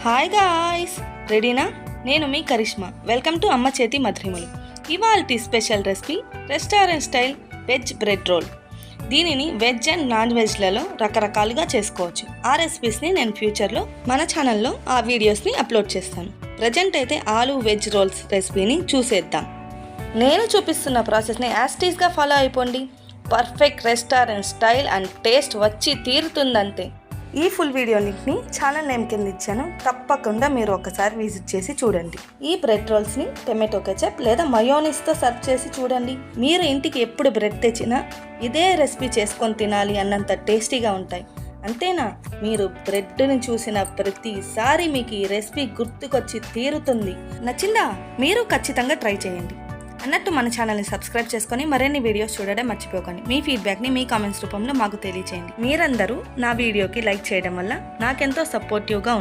Hi guys, రెడీనా? నేను మీ Karishma. Welcome to అమ్మ చేతి మధురిమలు. ఇవాల్టి special recipe restaurant style veg bread role. దీనిని వెజ్ అండ్ నాన్ వెజ్లలో రకరకాలుగా చేసుకోవచ్చు. ఆ రెసిపీస్ని నేను ఫ్యూచర్లో మన ఛానల్లో ఆ వీడియోస్ని అప్లోడ్ చేస్తాను. ప్రజెంట్ అయితే ఆలూ వెజ్ రోల్స్ రెసిపీని చూసేద్దాం. నేను చూపిస్తున్న ప్రాసెస్ని యాస్టీస్గా ఫాలో అయిపోండి. Perfect restaurant style and taste వచ్చి తీరుతుందంతే. ఈ ఫుల్ వీడియో లింక్ని ఛానల్ నేమ్ కింద ఇచ్చాను. తప్పకుండా మీరు ఒకసారి విజిట్ చేసి చూడండి. ఈ బ్రెడ్ రోల్స్ని టొమాటో కెచప్ లేదా మయోనీస్తో సర్వ్ చేసి చూడండి. మీరు ఇంటికి ఎప్పుడు బ్రెడ్ తెచ్చినా ఇదే రెసిపీ చేసుకొని తినాలి అన్నంత టేస్టీగా ఉంటాయి. అంతేనా, మీరు బ్రెడ్ని చూసిన ప్రతిసారి మీకు ఈ రెసిపీ గుర్తుకొచ్చి తీరుతుంది. నచ్చిందా? మీరు ఖచ్చితంగా ట్రై చేయండి. అన్నట్టు మన ఛానల్ని సబ్స్క్రైబ్ చేసుకొని మరిన్ని వీడియోస్ చూడడం మర్చిపోకండి. మీ ఫీడ్బ్యాక్ని మీ కామెంట్స్ రూపంలో మాకు తెలియచేయండి. మీరందరూ నా వీడియోకి లైక్ చేయడం వల్ల నాకెంతో సపోర్టివ్గా